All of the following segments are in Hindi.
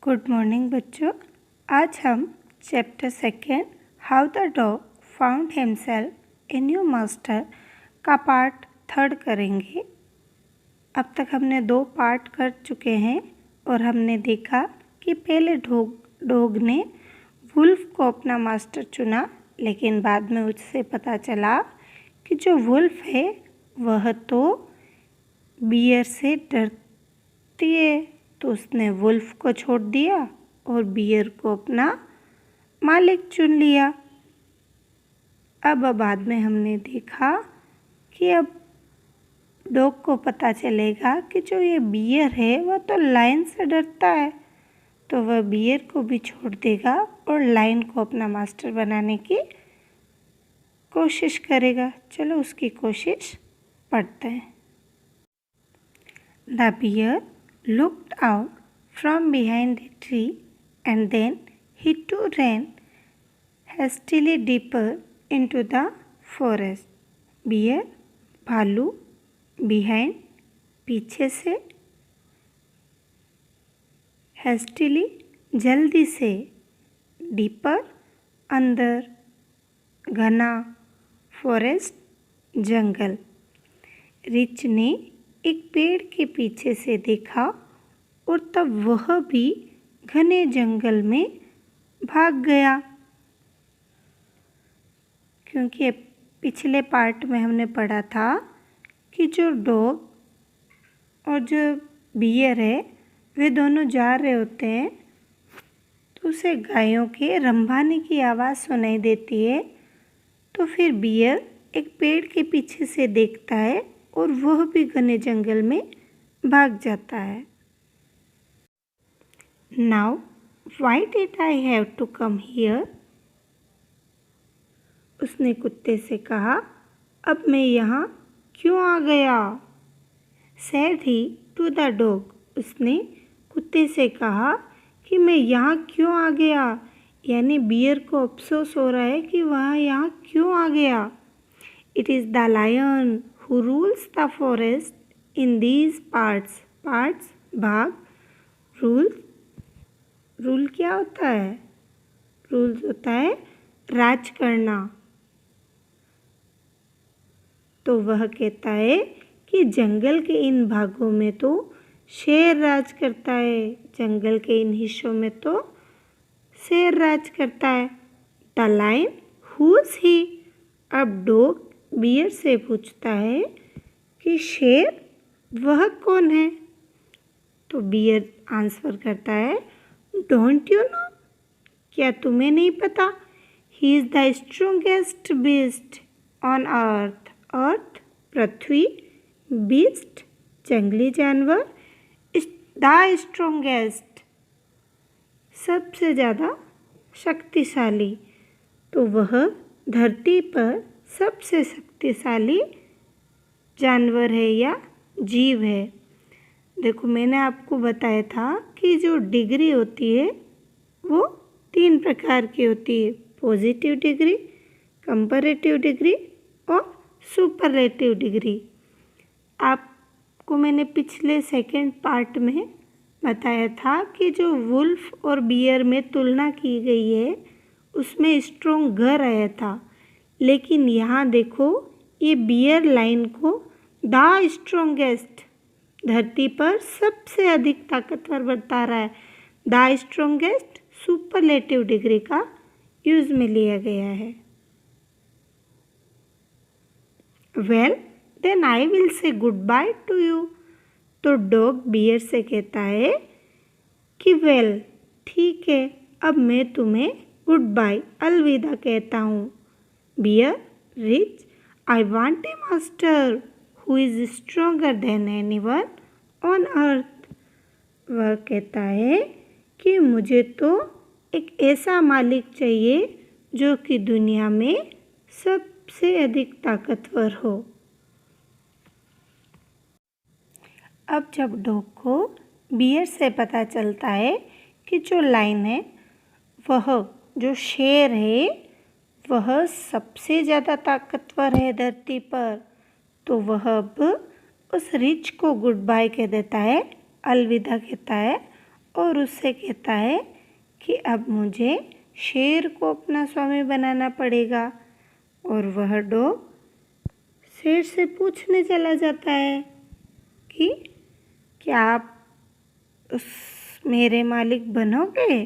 गुड मॉर्निंग बच्चों। आज हम chapter second how the dog found himself a new master का पार्ट थर्ड करेंगे। अब तक हमने 2 पार्ट कर चुके हैं और हमने देखा कि पहले डॉग ने वुल्फ को अपना मास्टर चुना, लेकिन बाद में उससे पता चला कि जो वुल्फ है वह तो बियर से डरती है, तो उसने वुल्फ को छोड़ दिया और बियर को अपना मालिक चुन लिया। अब बाद में हमने देखा कि अब डॉग को पता चलेगा कि जो ये बियर है वह तो लायन से डरता है, तो वह बियर को भी छोड़ देगा और लायन को अपना मास्टर बनाने की कोशिश करेगा। चलो उसकी कोशिश पढ़ते हैं। The bear looked out from behind a tree and then he too ran hastily deeper into the forest. Bear भालू behind पीछे से, hastily जल्दी से, deeper अंदर, घना, forest जंगल। रिच ने एक पेड़ के पीछे से देखा और तब वह भी घने जंगल में भाग गया। क्योंकि पिछले पार्ट में हमने पढ़ा था कि जो डॉग और जो बियर है वे दोनों जा रहे होते हैं, तो उसे गायों के रंभाने की आवाज़ सुनाई देती है। तो फिर बियर एक पेड़ के पीछे से देखता है और वह भी घने जंगल में भाग जाता है। Now, why did I have to come here? उसने कुत्ते से कहा, अब मैं यहाँ क्यों आ गया? Said he to the dog. उसने कुत्ते से कहा कि मैं यहाँ क्यों आ गया, यानी बियर को अफसोस हो रहा है कि वह यहाँ क्यों आ गया। It is the lion who rules the forest in these parts. Parts भाग, rules, रूल क्या होता है? रूल्स होता है राज करना। तो वह कहता है कि जंगल के इन भागों में तो शेर राज करता है, जंगल के इन हिस्सों में तो शेर राज करता है। द लायन हुज ही। अब डॉग बियर से पूछता है कि शेर वह कौन है? तो बियर आंसर करता है, डोंट यू नो? क्या तुम्हें नहीं पता? He is the strongest beast on earth. Earth Prithvi, beast जंगली जानवर, द स्ट्रोंगेस्ट सबसे ज़्यादा शक्तिशाली। तो वह धरती पर सबसे शक्तिशाली जानवर है या जीव है। देखो, मैंने आपको बताया था कि जो डिग्री होती है वो 3 प्रकार की होती है, पॉजिटिव डिग्री, कंपैरेटिव डिग्री और सुपरलेटिव डिग्री। आपको मैंने पिछले सेकंड पार्ट में बताया था कि जो वुल्फ और बियर में तुलना की गई है उसमें स्ट्रोंग घर आया था, लेकिन यहाँ देखो ये बियर लाइन को द स्ट्रोंगेस्ट, धरती पर सबसे अधिक ताकतवर बता रहा है। द स्ट्रोंगेस्ट सुपरलेटिव डिग्री का यूज में लिया गया है। Well then I will say goodbye to you. तो डॉग बियर से कहता है कि वेल ठीक है, अब मैं तुम्हें गुड बाय अलविदा कहता हूँ। Bear reach, I want a master who is stronger than anyone on earth. वह कहता है कि मुझे तो एक ऐसा मालिक चाहिए जो कि दुनिया में सबसे अधिक ताकतवर हो। अब जब डॉग को बियर से पता चलता है कि जो लायन है, वह जो शेर है वह सबसे ज़्यादा ताकतवर है धरती पर, तो वह अब उस रिच को गुड बाय कह देता है, अलविदा कहता है और उससे कहता है कि अब मुझे शेर को अपना स्वामी बनाना पड़ेगा। और वह डॉग शेर से पूछने चला जाता है कि क्या आप उस मेरे मालिक बनोगे?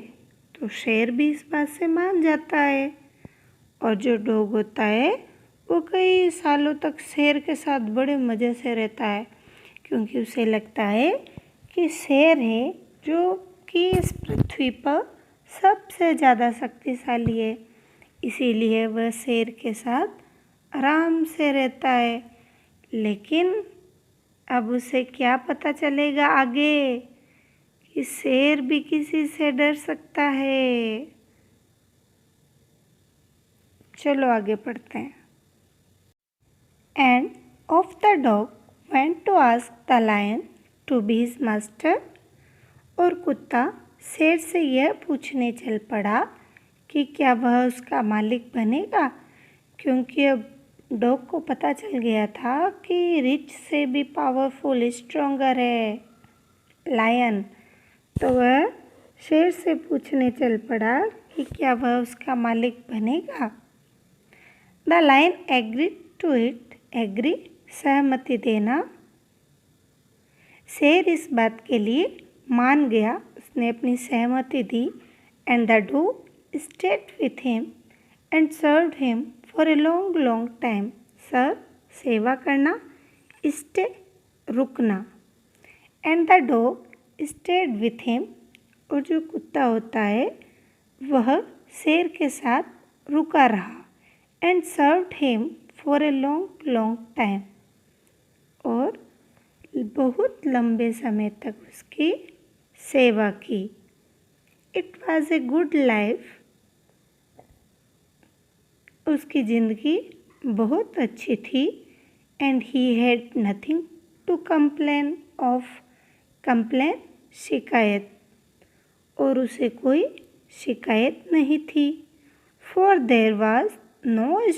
तो शेर भी इस बात से मान जाता है। और जो डॉग होता है वो कई सालों तक शेर के साथ बड़े मज़े से रहता है, क्योंकि उसे लगता है कि शेर है जो कि इस पृथ्वी पर सबसे ज़्यादा शक्तिशाली है। इसीलिए वह शेर के साथ आराम से रहता है। लेकिन अब उसे क्या पता चलेगा आगे कि शेर भी किसी से डर सकता है। चलो आगे पढ़ते हैं। And of the dog went to ask the lion to be his master. और कुत्ता शेर से यह पूछने चल पड़ा कि क्या वह उसका मालिक बनेगा, क्योंकि अब डॉग को पता चल गया था कि रिच से भी पावरफुल स्ट्रॉन्गर है लायन। तो वह शेर से पूछने चल पड़ा कि क्या वह उसका मालिक बनेगा। The lion agreed to it, agree सहमति देना। शेर इस बात के लिए मान गया, उसने अपनी सहमति दी। And the dog stayed with him and served him for a long long time. Serve सेवा करना, स्टे रुकना। And the dog stayed with him, और जो कुत्ता होता है वह शेर के साथ रुका रहा। And served him for a long long time, और बहुत लंबे समय तक उसकी सेवा की। It was a good life, उसकी ज़िंदगी बहुत अच्छी थी। And he had nothing to complain of, complain शिकायत, और उसे कोई शिकायत नहीं थी। For there was no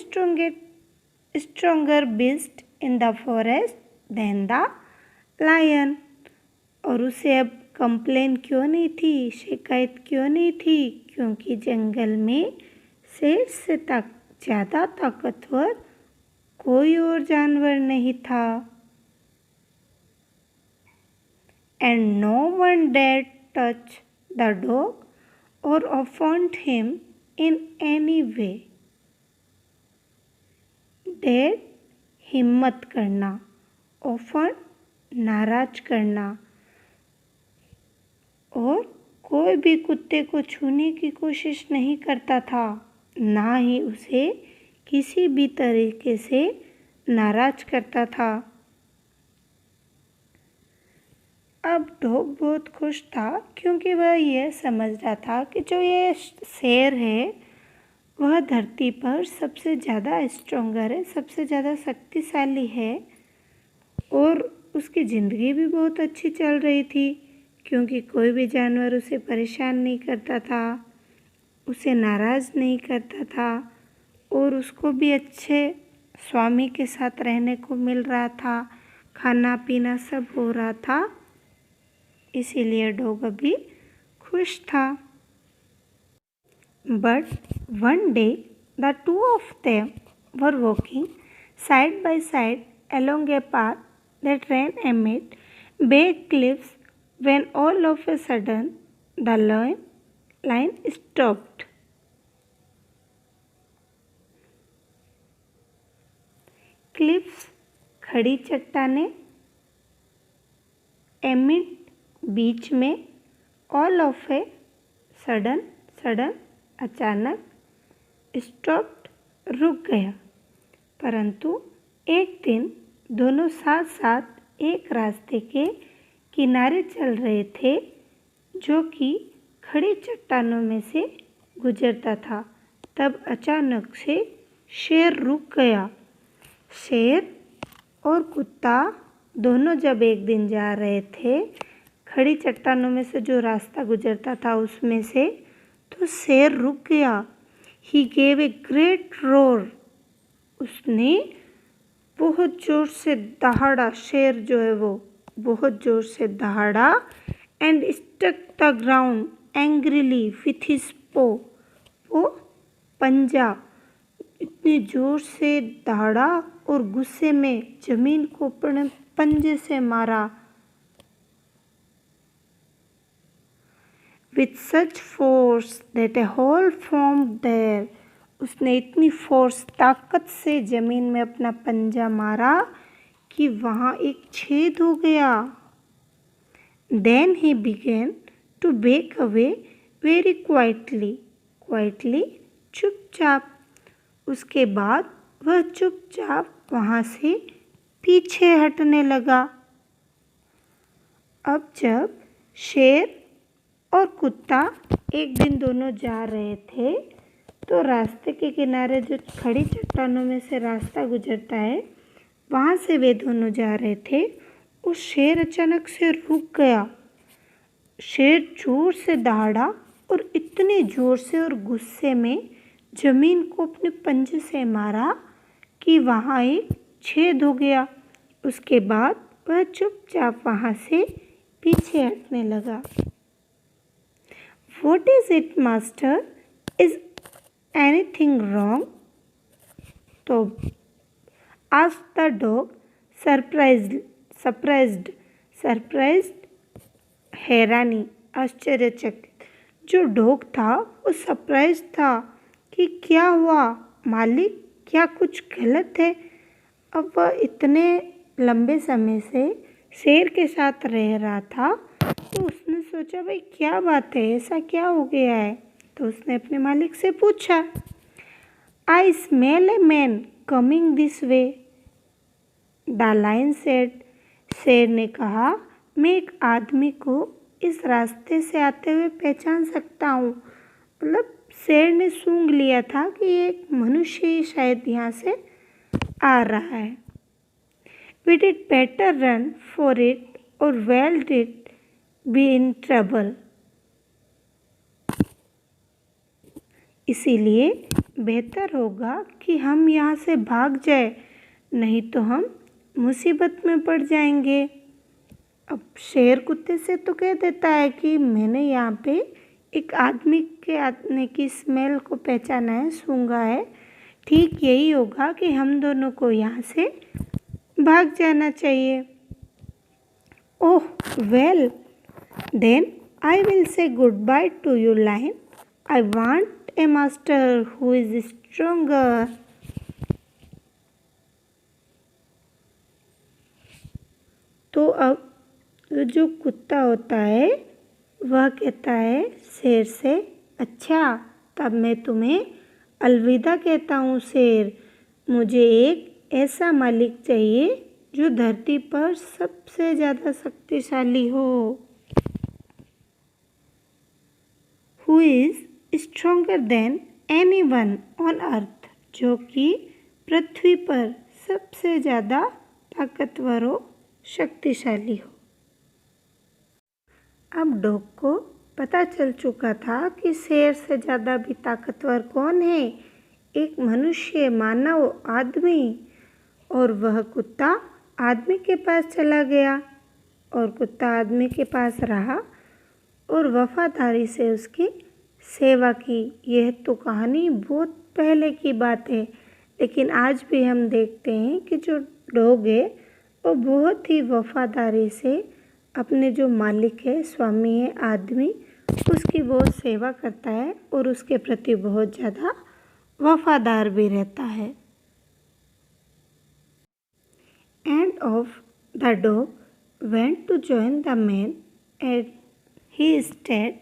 stronger beast in the forest than the lion. और उसे अब कंप्लेन क्यों नहीं थी, शिकायत क्यों नहीं थी, क्योंकि जंगल में शेर से ज़्यादा ताकतवर कोई और जानवर नहीं था। And no one dare touch the dog और offend him in any way। Dare हिम्मत करना, offend नाराज करना, और कोई भी कुत्ते को छूने की कोशिश नहीं करता था, ना ही उसे किसी भी तरीके से नाराज करता था। अब डॉग बहुत खुश था, क्योंकि वह यह समझ रहा था कि जो ये शेर है वह धरती पर सबसे ज़्यादा स्ट्रॉन्गर है, सबसे ज़्यादा शक्तिशाली है। और उसकी ज़िंदगी भी बहुत अच्छी चल रही थी, क्योंकि कोई भी जानवर उसे परेशान नहीं करता था, उसे नाराज़ नहीं करता था, और उसको भी अच्छे स्वामी के साथ रहने को मिल रहा था, खाना पीना सब हो रहा था। इसीलिए डॉग अभी खुश था। But one day the two of them were walking side by side along a path that ran amid bare cliffs when all of a sudden the lion stopped. Cliffs खड़ी चट्टानें, एमिड बीच में, ऑल ऑफ ए सडन अचानक, स्टॉप्ड रुक गया। परंतु एक दिन दोनों साथ साथ एक रास्ते के किनारे चल रहे थे, जो कि खड़ी चट्टानों में से गुजरता था। तब अचानक से शेर रुक गया। शेर और कुत्ता दोनों जब एक दिन जा रहे थे खड़ी चट्टानों में से, जो रास्ता गुजरता था उसमें से, तो शेर रुक गया। He gave a great roar, उसने बहुत ज़ोर से दहाड़ा, शेर जो है वो बहुत ज़ोर से दहाड़ा। and struck the ground angrily with his paw. वो पंजा इतने जोर से दहाड़ा और गुस्से में जमीन को अपने पंजे से मारा। With such force that a hole formed there. उसने इतनी फोर्स ताकत से जमीन में अपना पंजा मारा कि वहाँ एक छेद हो गया। Then he began to back away very quietly. Quietly, चुपचाप। उसके बाद वह चुपचाप वहाँ से पीछे हटने लगा। अब जब शेर और कुत्ता एक दिन दोनों जा रहे थे तो रास्ते के किनारे जो खड़ी चट्टानों में से रास्ता गुजरता है वहाँ से वे दोनों जा रहे थे। उस शेर अचानक से रुक गया। शेर जोर से दहाड़ा और इतने जोर से और गुस्से में जमीन को अपने पंजे से मारा कि वहाँ एक छेद हो गया। उसके बाद वह चुपचाप वहाँ से पीछे हटने लगा। What is it, master? Is anything wrong? तो asked the dog, surprised, हैरानी, आश्चर्यचकित। जो डॉग था वो सरप्राइज था कि क्या हुआ मालिक, क्या कुछ गलत है। अब वह इतने लंबे समय से शेर के साथ रह रहा था तो उसने सोचा भाई क्या बात है, ऐसा क्या हो गया है। तो उसने अपने मालिक से पूछा। I smell a man coming this way, the lion said. शेर ने कहा मैं एक आदमी को इस रास्ते से आते हुए पहचान सकता हूँ। मतलब शेर ने सूंघ लिया था कि एक मनुष्य ही शायद यहाँ से आ रहा है। We did better run for it or well did be in trouble. इसीलिए बेहतर होगा कि हम यहाँ से भाग जाए, नहीं तो हम मुसीबत में पड़ जाएंगे। अब शेर कुत्ते से तो कह देता है कि मैंने यहाँ पे एक आदमी के आने की स्मेल को पहचाना है, सूंघा है। ठीक यही होगा कि हम दोनों को यहाँ से भाग जाना चाहिए। Oh well then I will say goodbye to you lion. I want a master who is stronger. तो अब जो कुत्ता होता है वह कहता है शेर से, अच्छा तब मैं तुम्हें अलविदा कहता हूँ शेर। मुझे एक ऐसा मालिक चाहिए जो धरती पर सबसे ज़्यादा शक्तिशाली हो। Who is stronger than anyone on अर्थ, जो कि पृथ्वी पर सबसे ज़्यादा ताकतवर हो, शक्तिशाली हो। अब डॉग को पता चल चुका था कि शेर से ज़्यादा भी ताकतवर कौन है, एक मनुष्य, मानव, आदमी। और वह कुत्ता आदमी के पास चला गया और कुत्ता आदमी के पास रहा और वफादारी से उसकी सेवा की। यह तो कहानी बहुत पहले की बात है, लेकिन आज भी हम देखते हैं कि जो डॉग है वो बहुत ही वफादारी से अपने जो मालिक है, स्वामी है, आदमी, उसकी बहुत सेवा करता है और उसके प्रति बहुत ज़्यादा वफादार भी रहता है। And off the dog went to join the man, and he stayed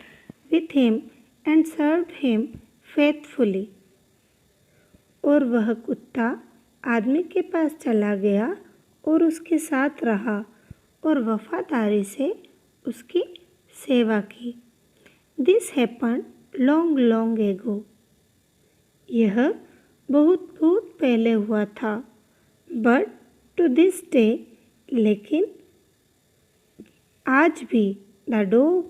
with him and served him faithfully. और वह कुत्ता आदमी के पास चला गया और उसके साथ रहा और वफादारी से उसकी सेवा की। This happened long long ago. यह बहुत बहुत पहले हुआ था। But to this day, लेकिन आज भी the dog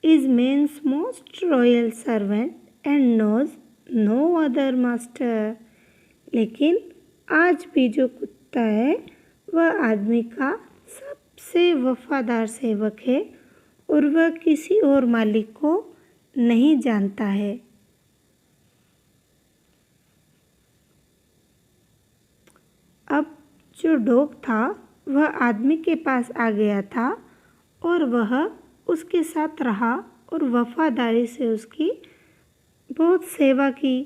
is man's most royal servant and knows no other master. लेकिन आज भी जो कुत्ता है वह आदमी का सबसे वफादार सेवक है और वह किसी और मालिक को नहीं जानता है। अब जो डॉग था वह आदमी के पास आ गया था और वह उसके साथ रहा और वफादारी से उसकी बहुत सेवा की।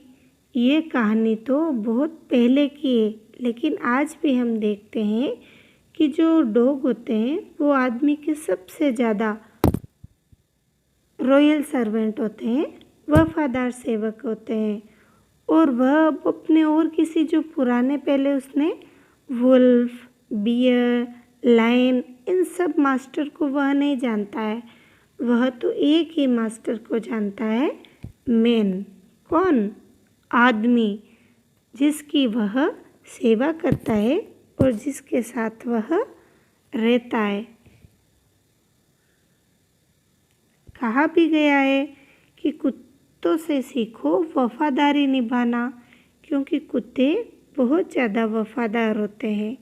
ये कहानी तो बहुत पहले की है, लेकिन आज भी हम देखते हैं कि जो डॉग होते हैं वो आदमी के सबसे ज़्यादा रॉयल सर्वेंट होते हैं, वफादार सेवक होते हैं। और वह अपने और किसी जो पुराने पहले उसने वुल्फ, बियर, लायन इन सब मास्टर को वह नहीं जानता है। वह तो एक ही मास्टर को जानता है, मैन। कौन? आदमी, जिसकी वह सेवा करता है और जिसके साथ वह रहता है। कहा भी गया है कि कुत्तों से सीखो वफादारी निभाना, क्योंकि कुत्ते बहुत ज़्यादा वफादार होते हैं।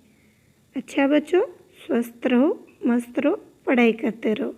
अच्छा बच्चों, स्वस्थ रहो, मस्त रहो, पढ़ाई करते रहो।